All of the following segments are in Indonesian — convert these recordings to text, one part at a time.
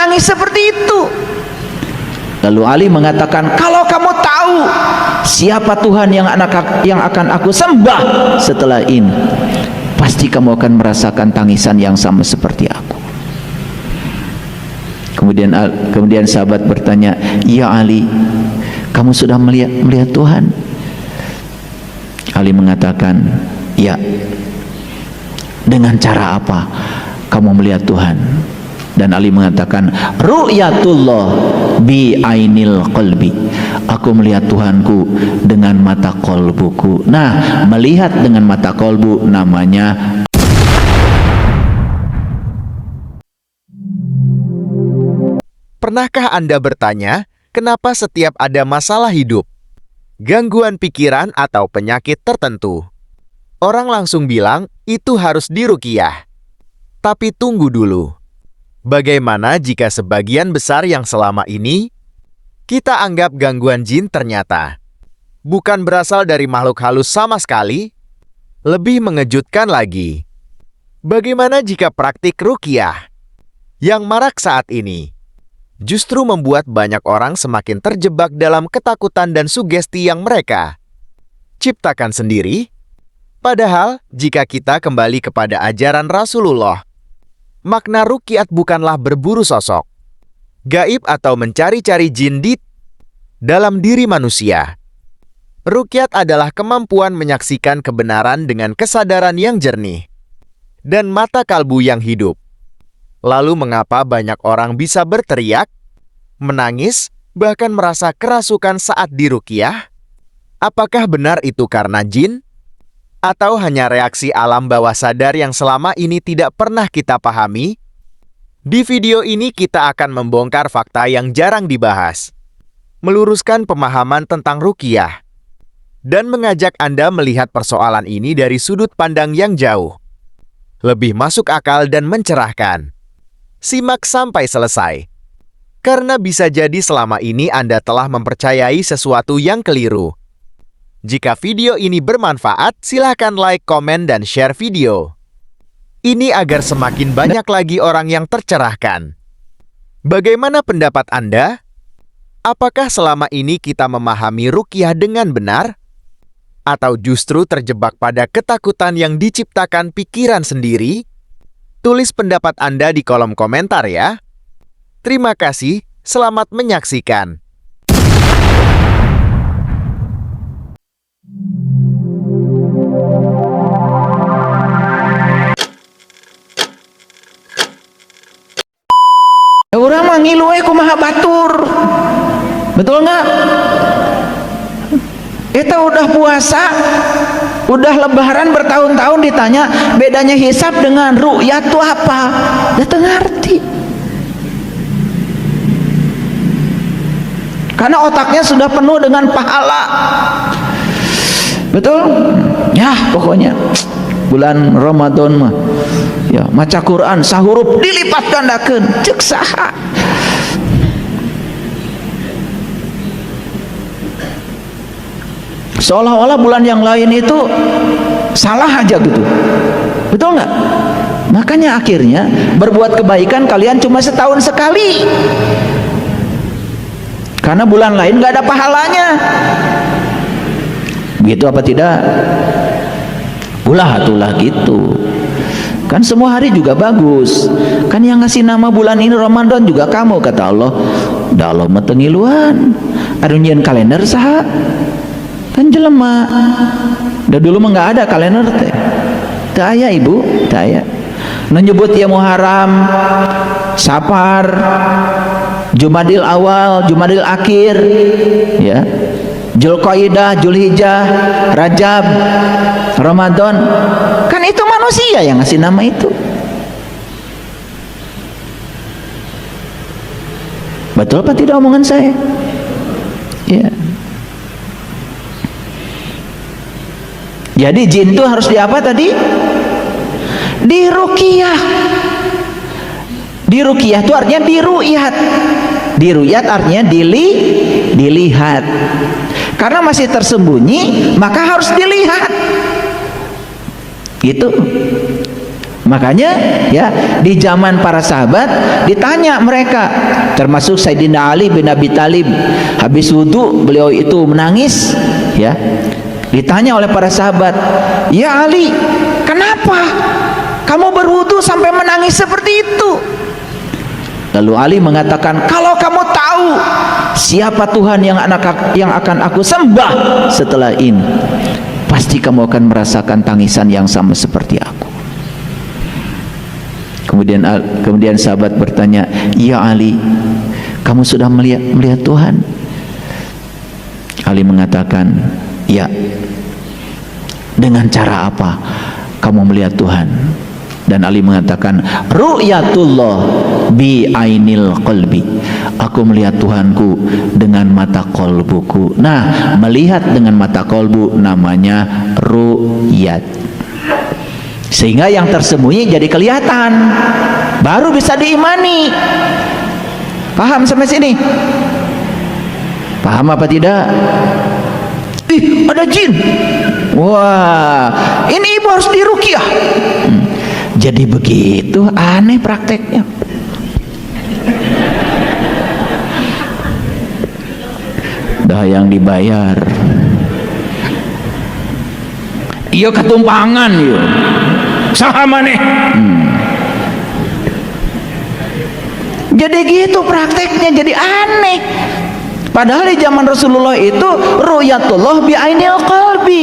menangis seperti itu. Lalu Ali mengatakan, kalau kamu tahu siapa Tuhan yang akan aku sembah setelah ini, pasti kamu akan merasakan tangisan yang sama seperti aku. Kemudian sahabat bertanya, ya Ali, kamu sudah melihat Tuhan? Ali mengatakan, ya. Dengan cara apa kamu melihat Tuhan? Dan Ali mengatakan, ru'yatullah bi ainil qalbi. Aku melihat Tuhanku dengan mata kolbuku. Nah, melihat dengan mata kolbu namanya. Pernahkah Anda bertanya, kenapa setiap ada masalah hidup, gangguan pikiran atau penyakit tertentu, orang langsung bilang itu harus diruqyah? Tapi tunggu dulu. Bagaimana jika sebagian besar yang selama ini kita anggap gangguan jin ternyata bukan berasal dari makhluk halus sama sekali? Lebih mengejutkan lagi, bagaimana jika praktik ruqyah yang marak saat ini justru membuat banyak orang semakin terjebak dalam ketakutan dan sugesti yang mereka ciptakan sendiri? Padahal, jika kita kembali kepada ajaran Rasulullah, makna ruqyat bukanlah berburu sosok gaib atau mencari-cari jin di dalam diri manusia. Ruqyat adalah kemampuan menyaksikan kebenaran dengan kesadaran yang jernih dan mata kalbu yang hidup. Lalu mengapa banyak orang bisa berteriak, menangis, bahkan merasa kerasukan saat diruqyah? Apakah benar itu karena jin? Atau hanya reaksi alam bawah sadar yang selama ini tidak pernah kita pahami? Di video ini kita akan membongkar fakta yang jarang dibahas, meluruskan pemahaman tentang ruqyah, dan mengajak Anda melihat persoalan ini dari sudut pandang yang jauh, lebih masuk akal dan mencerahkan. Simak sampai selesai, karena bisa jadi selama ini Anda telah mempercayai sesuatu yang keliru. Jika video ini bermanfaat, silakan like, komen, dan share video ini agar semakin banyak lagi orang yang tercerahkan. Bagaimana pendapat Anda? Apakah selama ini kita memahami ruqyah dengan benar? Atau justru terjebak pada ketakutan yang diciptakan pikiran sendiri? Tulis pendapat Anda di kolom komentar ya. Terima kasih, selamat menyaksikan. Orang mangilu kumaha batur. Betul nggak? Kita udah puasa, udah lebaran bertahun-tahun ditanya bedanya hisab dengan ruqyah itu apa? Dia teu ngerti. Karena otaknya sudah penuh dengan pahala. Betul? Ya, pokoknya bulan Ramadan mah ya maca Quran sahurup dilipat gandakeun ceuk saha. Seolah-olah bulan yang lain itu salah aja gitu. Betul nggak? Makanya akhirnya berbuat kebaikan kalian cuma setahun sekali, karena bulan lain nggak ada pahalanya. Begitu apa tidak? Atulah gitu. Kan semua hari juga bagus. Kan yang ngasih nama bulan ini Ramadan juga kamu, kata Allah. Da Allah mah teu ngiluan. Anu nyieun kalender saha? Kan jelema. Da dulu mah enggak ada kalender teh. Teu aya Ibu, teu aya. Nu nyebut ya Muharram, Safar, Jumadil Awal, Jumadil Akhir, ya. Zulqaidah, Zulhijjah, Rajab, Ramadan, kan itu manusia yang ngasih nama itu. Betul apa tidak omongan saya? Ya. Jadi jin itu harus di apa tadi? Diruqyah. Diruqyah itu artinya diru'yat. Diru'yat artinya dilihat. Karena masih tersembunyi, maka harus dilihat. Gitu. Makanya ya di zaman para sahabat ditanya mereka, termasuk Sayyidina Ali bin Abi Thalib, habis wudu beliau itu menangis ya. Ditanya oleh para sahabat, "Ya Ali, kenapa kamu berwudu sampai menangis seperti itu?" Lalu Ali mengatakan, "Kalau kamu tahu siapa Tuhan yang akan aku sembah setelah ini, pasti kamu akan merasakan tangisan yang sama seperti aku." Kemudian sahabat bertanya, "Ya Ali, kamu sudah melihat Tuhan?" Ali mengatakan, "Ya." "Dengan cara apa kamu melihat Tuhan?" Dan Ali mengatakan, "Ru'yatullah bi ainil qalbi." Aku melihat Tuhanku dengan mata kolbuku. Nah, melihat dengan mata kolbu namanya ru'yat. Sehingga yang tersembunyi jadi kelihatan, baru bisa diimani. Paham sampai sini? Paham apa tidak? Ih, ada jin. Wah, ini ibu harus diruqyah. Jadi begitu, aneh prakteknya. Dah yang dibayar. Iya ketumpangan yuk. Saha maneh. Jadi gitu prakteknya, jadi aneh. Padahal di zaman Rasulullah itu ru'yatullah bi ainil qalbi,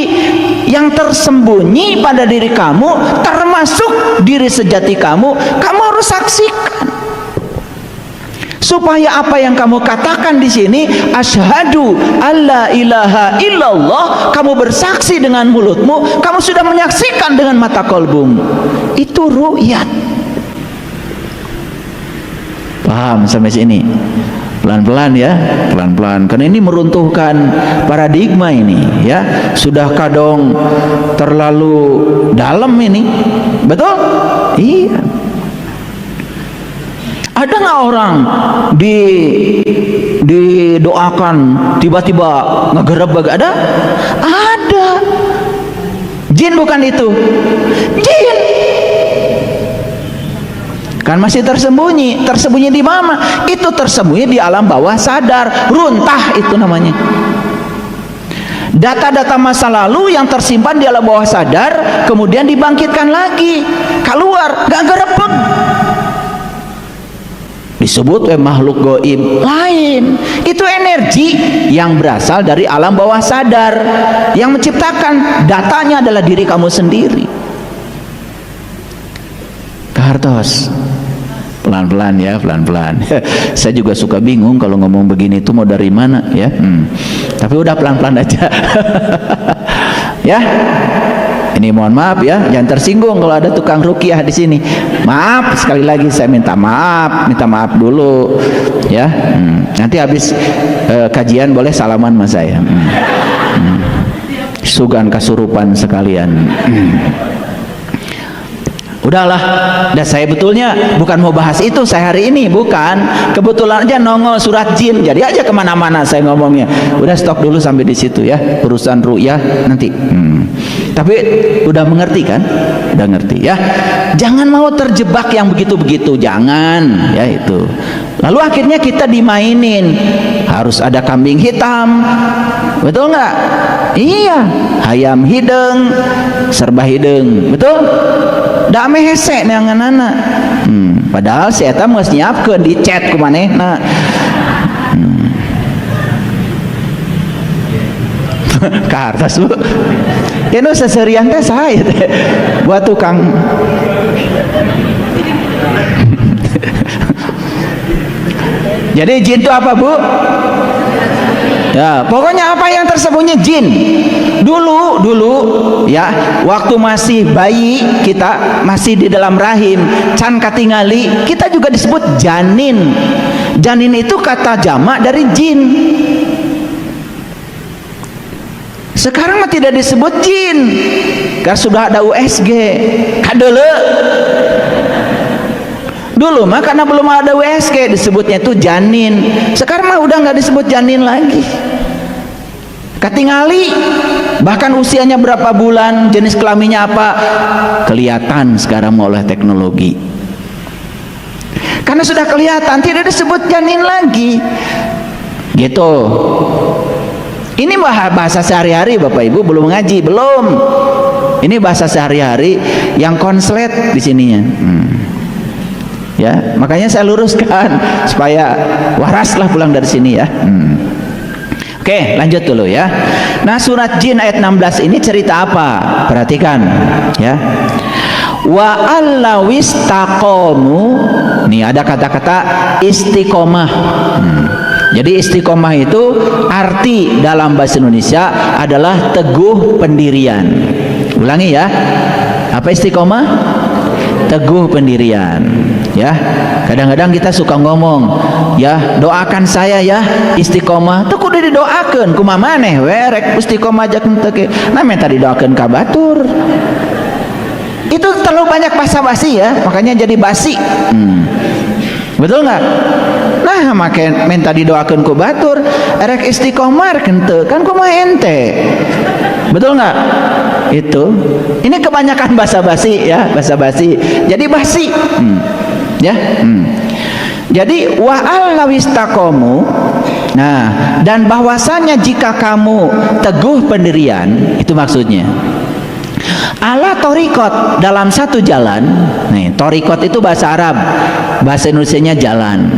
yang tersembunyi pada diri kamu, termasuk diri sejati kamu harus saksikan. Supaya apa yang kamu katakan di sini, asyhadu alla ilaha illallah, kamu bersaksi dengan mulutmu, kamu sudah menyaksikan dengan mata kolbumu. Itu ru'yat. Paham sampai sini? Pelan-pelan ya, pelan-pelan, karena ini meruntuhkan paradigma ini ya. Sudah kadang terlalu dalam ini, betul? Iya. Ada nggak orang didoakan tiba-tiba ngegerebek? Ada? Ada. Jin bukan itu? Jin. Kan masih tersembunyi. Tersembunyi di mana? Itu tersembunyi di alam bawah sadar, runtah itu namanya. Data-data masa lalu yang tersimpan di alam bawah sadar kemudian dibangkitkan lagi, keluar, gak gerebek. Disebut makhluk gaib lain. Itu energi yang berasal dari alam bawah sadar, yang menciptakan datanya adalah diri kamu sendiri. Kartos, pelan-pelan ya, pelan-pelan. Saya juga suka bingung kalau ngomong begini itu mau dari mana ya. Tapi udah pelan-pelan aja. Ya. Ini mohon maaf ya, jangan tersinggung kalau ada tukang ruqyah di sini. Maaf sekali lagi, saya minta maaf dulu ya. Nanti habis kajian boleh salaman sama saya. Sugan kasurupan sekalian. Udahlah, dan saya betulnya bukan mau bahas itu saya hari ini, bukan. Kebetulan aja nongol surat jin, jadi aja kemana-mana saya ngomongnya. Udah stop dulu sampai di situ ya, urusan ru'yah nanti. Tapi udah mengerti kan? Udah ngerti ya. Jangan mau terjebak yang begitu-begitu, jangan ya itu. Lalu akhirnya kita dimainin, harus ada kambing hitam, betul nggak? Iya, hayam hideng, serba hideng, betul? Dame hese neanganana. Padahal si eta geus nyiapkeun di chat ku manehna. Kartas Bu. Anu seserian teh saha teh? Buat tukang. Jadi jin itu apa Bu? Ya, pokoknya apa yang tersembunyi jin. Dulu ya, waktu masih bayi kita masih di dalam rahim, can katingali, kita juga disebut janin. Janin itu kata jamak dari jin. Sekarang mah tidak disebut jin, karena sudah ada USG. Kadeule. Dulu mah karena belum ada USG disebutnya itu janin. Sekarang mah udah nggak disebut janin lagi. Katingali, bahkan usianya berapa bulan, jenis kelaminnya apa, kelihatan sekarang oleh teknologi. Karena sudah kelihatan, tidak disebut janin lagi. Gitu. Ini bahasa sehari-hari, Bapak Ibu belum ngaji, belum. Ini bahasa sehari-hari yang konslet di sininya. Ya, makanya saya luruskan supaya waraslah pulang dari sini ya. Oke, lanjut dulu ya. Nah, surat Jin ayat 16 ini cerita apa? Perhatikan ya. Wa allawistaqamu, nih ada kata-kata istiqomah. Jadi istiqomah itu arti dalam bahasa Indonesia adalah teguh pendirian. Ulangi ya. Apa istiqomah? Teguh pendirian. Ya, kadang-kadang kita suka ngomong, ya doakan saya ya istiqomah. Tuh kudu didoakeun, kumaha maneh we rek istiqomah aja teu ke. Nah minta didoakeun ka batur. Itu terlalu banyak basa-basi ya, makanya jadi basi. Betul nggak? Nah, make minta didoakeun ku batur, rek istiqomah kenteu kan kumaha ente. Betul nggak? Itu. Ini kebanyakan basa-basi ya, basa-basi. Jadi basi. Ya. Jadi wa allawistaqamu. Nah, dan bahwasanya jika kamu teguh pendirian, itu maksudnya. Ala torikot, dalam satu jalan. Nih, torikot itu bahasa Arab, bahasa Indonesianya jalan.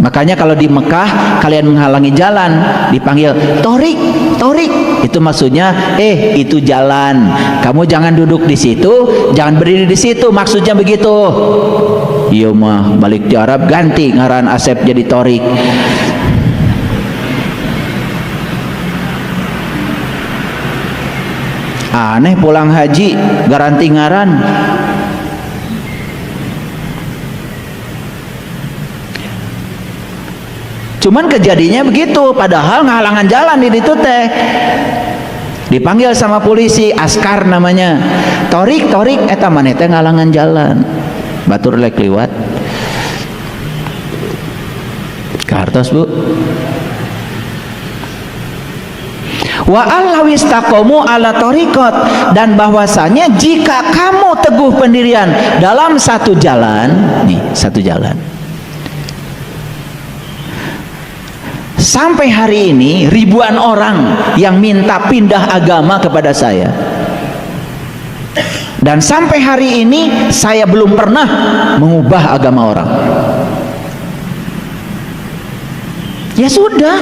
Makanya kalau di Mekah kalian menghalangi jalan dipanggil torik, torik. Itu maksudnya itu jalan. Kamu jangan duduk di situ, jangan berdiri di situ. Maksudnya begitu. Iya mah balik di Arab ganti ngaran Asep jadi torik. Aneh pulang haji garanti ngaran. Cuman kejadiannya begitu, padahal ngahalangan jalan di situ teh. Dipanggil sama polisi, askar namanya. Torik, torik, eta maneh teh ngahalangan jalan. Batur lek liwat. Kartos, Bu. Wa allawistaqamu ala tariqat, dan bahwasanya jika kamu teguh pendirian dalam satu jalan, nih, satu jalan. Sampai hari ini ribuan orang yang minta pindah agama kepada saya. Dan sampai hari ini saya belum pernah mengubah agama orang. Ya sudah.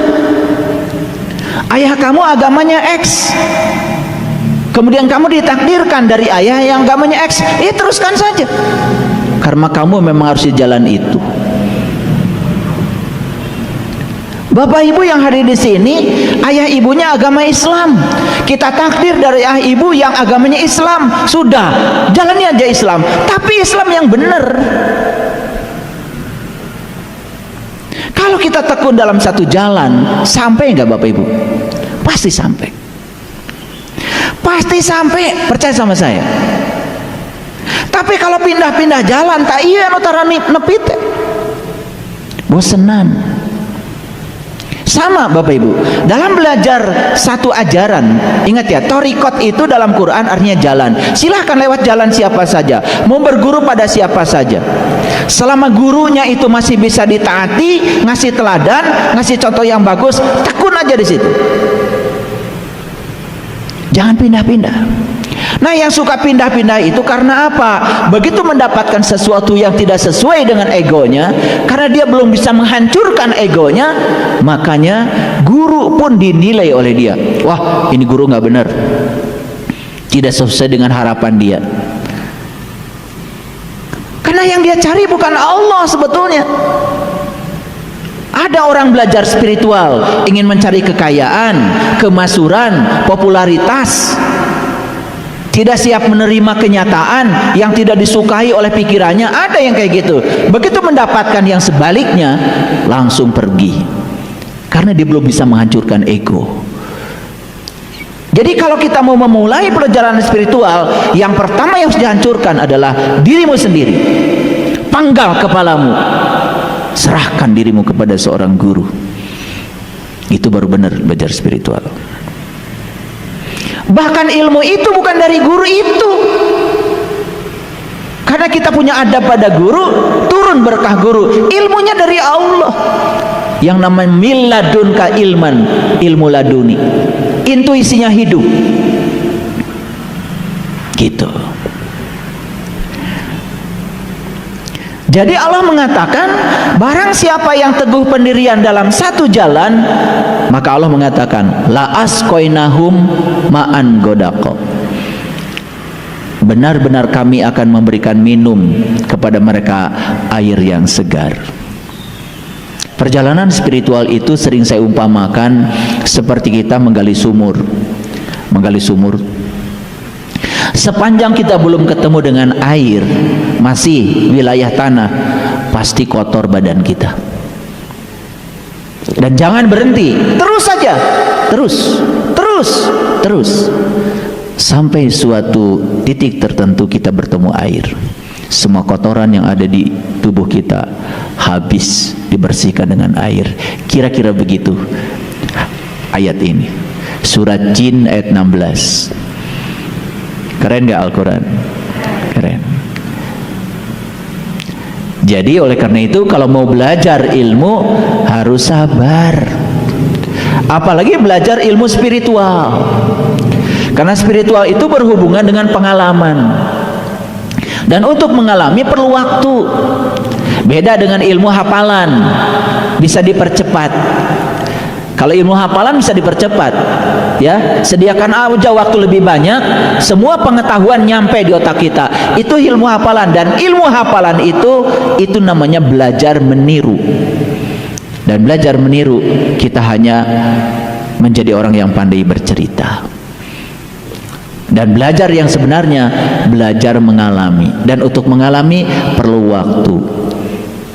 Ayah kamu agamanya X. Kemudian kamu ditakdirkan dari ayah yang agamanya X. Teruskan saja. Karena kamu memang harus di jalan itu. Bapak ibu yang hadir di sini, ayah ibunya agama Islam. Kita takdir dari ayah ibu yang agamanya Islam. Sudah, jalannya aja Islam. Tapi Islam yang benar. Kalau kita tekun dalam satu jalan, sampai nggak Bapak Ibu? Pasti sampai. Pasti sampai, percaya sama saya. Tapi kalau pindah-pindah jalan, tak iya notara nepit. Bosenan. Sama Bapak Ibu, dalam belajar satu ajaran, ingat ya, torikot itu dalam Quran artinya jalan. Silahkan lewat jalan siapa saja, mau berguru pada siapa saja. Selama gurunya itu masih bisa ditaati, ngasih teladan, ngasih contoh yang bagus, tekun aja di situ. Jangan pindah-pindah. Nah, yang suka pindah-pindah itu karena apa? Begitu mendapatkan sesuatu yang tidak sesuai dengan egonya, karena dia belum bisa menghancurkan egonya, makanya guru pun dinilai oleh dia. Wah, ini guru nggak benar, tidak sesuai dengan harapan dia. Karena yang dia cari bukan Allah sebetulnya. Ada orang belajar spiritual, ingin mencari kekayaan, kemasyhuran, popularitas, tidak siap menerima kenyataan yang tidak disukai oleh pikirannya. Ada yang kayak gitu. Begitu mendapatkan yang sebaliknya, langsung pergi, karena dia belum bisa menghancurkan ego. Jadi kalau kita mau memulai perjalanan spiritual, yang pertama yang harus dihancurkan adalah dirimu sendiri. Panggal kepalamu, serahkan dirimu kepada seorang guru. Itu baru benar belajar spiritual. Bahkan ilmu itu bukan dari guru itu. Karena kita punya adab pada guru, turun berkah guru. Ilmunya dari Allah. Yang namanya milladunka ilman, ilmu laduni. Intuisinya hidup. Gitu. Jadi Allah mengatakan, barang siapa yang teguh pendirian dalam satu jalan, maka Allah mengatakan, la asqainahum ma'an godaqo. Benar-benar kami akan memberikan minum kepada mereka air yang segar. Perjalanan spiritual itu sering saya umpamakan seperti kita menggali sumur. Menggali sumur. Sepanjang kita belum ketemu dengan air, masih wilayah tanah, pasti kotor badan kita. Dan jangan berhenti, terus saja, terus, sampai suatu titik tertentu kita bertemu air. Semua kotoran yang ada di tubuh kita habis dibersihkan dengan air. Kira-kira begitu ayat ini. Surat Jin ayat 16. Keren gak Al-Quran? Keren. Jadi oleh karena itu kalau mau belajar ilmu harus sabar. Apalagi belajar ilmu spiritual. Karena spiritual itu berhubungan dengan pengalaman. Dan untuk mengalami perlu waktu. Beda dengan ilmu hafalan, bisa dipercepat. Kalau ilmu hafalan bisa dipercepat, ya, sediakan aja waktu lebih banyak, semua pengetahuan nyampe di otak kita. Itu ilmu hafalan, dan ilmu hafalan itu namanya belajar meniru. Dan belajar meniru, kita hanya menjadi orang yang pandai bercerita. Dan belajar yang sebenarnya belajar mengalami, dan untuk mengalami perlu waktu.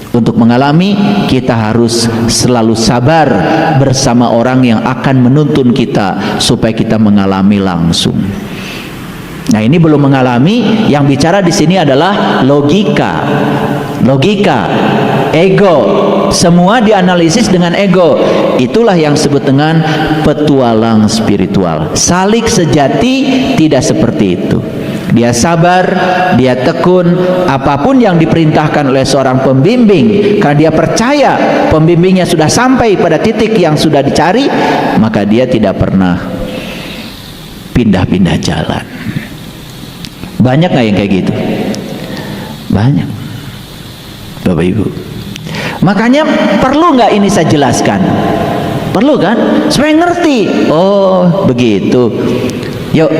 Untuk mengalami kita harus selalu sabar bersama orang yang akan menuntun kita supaya kita mengalami langsung. Nah, ini belum mengalami, yang bicara di sini adalah logika, ego. Semua dianalisis dengan ego. Itulah yang disebut dengan petualang spiritual. Salik sejati tidak seperti itu. Dia sabar, dia tekun, apapun yang diperintahkan oleh seorang pembimbing, karena dia percaya pembimbingnya sudah sampai pada titik yang sudah dicari, maka dia tidak pernah pindah-pindah jalan. Banyak nggak yang kayak gitu? Banyak, Bapak Ibu. Makanya perlu nggak ini saya jelaskan? Perlu kan? Supaya ngerti. Oh, begitu. Yuk,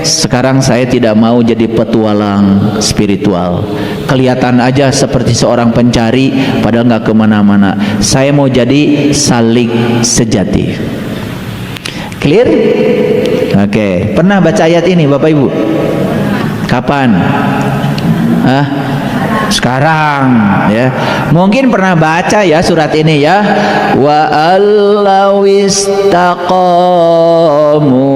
sekarang saya tidak mau jadi petualang spiritual. Kelihatan aja seperti seorang pencari, padahal nggak kemana-mana. Saya mau jadi salik sejati. Clear? Oke. Pernah baca ayat ini, Bapak Ibu? Kapan? Sekarang, ya. Mungkin pernah baca ya surat ini ya. Wa allawistaqamu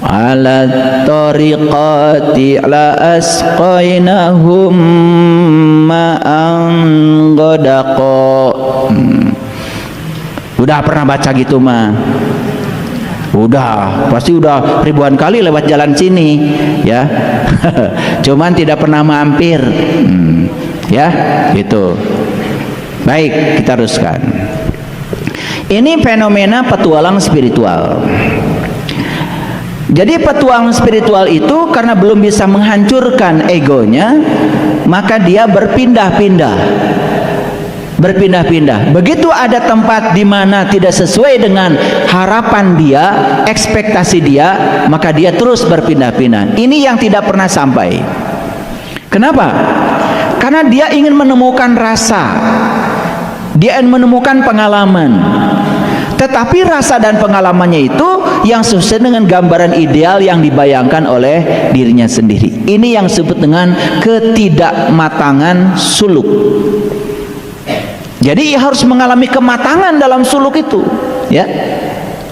ala tariqati la asqainahum ma'an ghadaqo. Udah pernah baca gitu mah? Udah, pasti udah ribuan kali lewat jalan sini, ya. Cuman tidak pernah mampir, ya, gitu. Baik, kita teruskan. Ini fenomena petualang spiritual. Jadi petualang spiritual itu karena belum bisa menghancurkan egonya, maka dia berpindah-pindah. Begitu ada tempat di mana tidak sesuai dengan harapan dia, ekspektasi dia, maka dia terus berpindah-pindah. Ini yang tidak pernah sampai. Kenapa? Karena dia ingin menemukan rasa, dia ingin menemukan pengalaman. Tetapi rasa dan pengalamannya itu yang sesuai dengan gambaran ideal yang dibayangkan oleh dirinya sendiri. Ini yang disebut dengan ketidakmatangan suluk. Jadi harus mengalami kematangan dalam suluk itu, ya.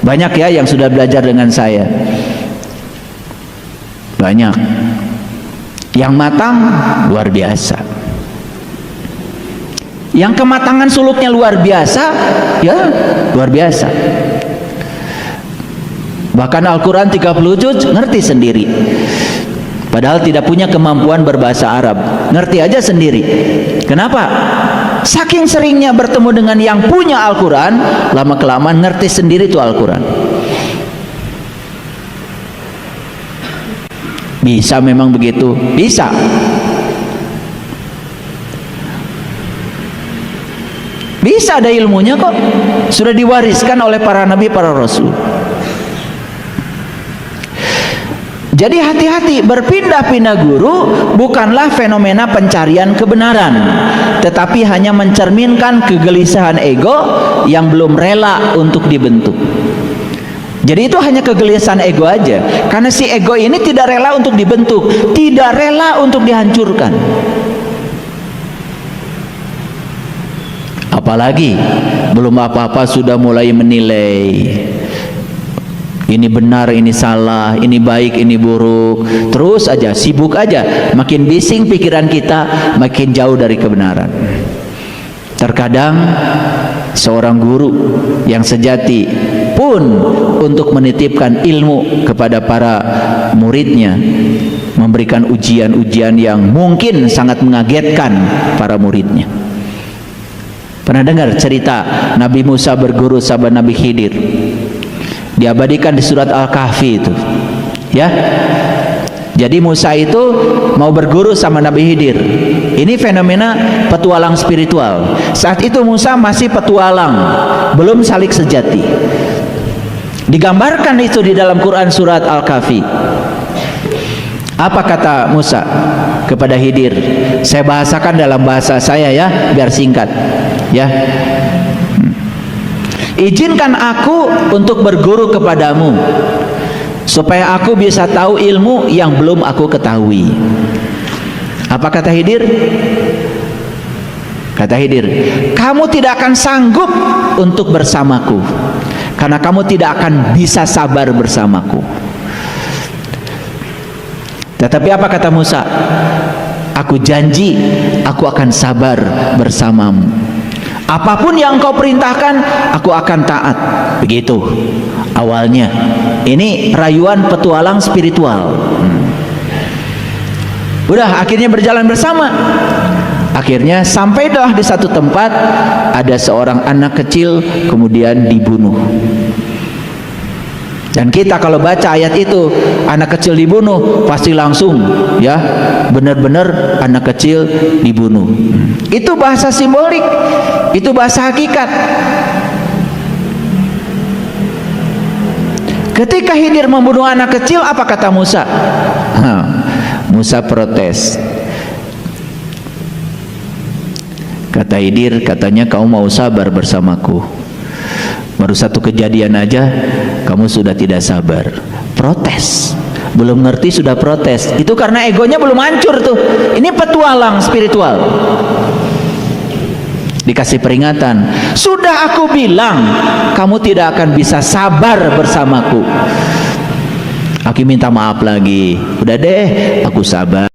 Banyak ya yang sudah belajar dengan saya. Banyak. Yang matang luar biasa. Yang kematangan suluknya luar biasa, ya, luar biasa. Bahkan Al-Quran 30 juz ngerti sendiri, padahal tidak punya kemampuan berbahasa Arab, ngerti aja sendiri. Kenapa? Saking seringnya bertemu dengan yang punya Al-Quran, lama-kelamaan ngerti sendiri tuh Al-Quran. Bisa memang begitu? Bisa. Bisa, ada ilmunya kok. Sudah diwariskan oleh para nabi, para rasul. Jadi hati-hati, berpindah-pindah guru bukanlah fenomena pencarian kebenaran, tetapi hanya mencerminkan kegelisahan ego yang belum rela untuk dibentuk. Jadi itu hanya kegelisahan ego aja, karena si ego ini tidak rela untuk dibentuk, tidak rela untuk dihancurkan. Apalagi belum apa-apa sudah mulai menilai, ini benar, ini salah, ini baik, ini buruk. Terus aja, sibuk aja. Makin bising pikiran kita, makin jauh dari kebenaran. Terkadang seorang guru yang sejati pun untuk menitipkan ilmu kepada para muridnya, memberikan ujian-ujian yang mungkin sangat mengagetkan para muridnya. Pernah dengar cerita Nabi Musa berguru sama Nabi Khidir? Diabadikan di surat Al-Kahfi itu, ya. Jadi Musa itu mau berguru sama Nabi Khidir. Ini fenomena petualang spiritual. Saat itu Musa masih petualang, belum salik sejati. Digambarkan itu di dalam Quran surat Al-Kahfi. Apa kata Musa kepada Khidir? Saya bahasakan dalam bahasa saya ya, biar singkat, ya. Izinkan aku untuk berguru kepadamu, supaya aku bisa tahu ilmu yang belum aku ketahui. Apa kata Khidir? Kata Khidir, kamu tidak akan sanggup untuk bersamaku, karena kamu tidak akan bisa sabar bersamaku. Tetapi apa kata Musa? Aku janji, aku akan sabar bersamamu. Apapun yang kau perintahkan, aku akan taat. Begitu awalnya. Ini rayuan petualang spiritual. Udah, akhirnya berjalan bersama. Akhirnya sampailah di satu tempat, ada seorang anak kecil kemudian dibunuh. Dan kita kalau baca ayat itu, anak kecil dibunuh, pasti langsung ya, benar-benar anak kecil dibunuh. Itu bahasa simbolik, itu bahasa hakikat. Ketika Khidir membunuh anak kecil, apa kata Musa? Musa protes. Kata Khidir, katanya kamu mau sabar bersamaku, baru satu kejadian aja kamu sudah tidak sabar. Protes, belum ngerti sudah protes. Itu karena egonya belum hancur tuh. Ini petualang spiritual. Dikasih peringatan, sudah aku bilang kamu tidak akan bisa sabar bersamaku. Aku minta maaf lagi. Udah deh, aku sabar.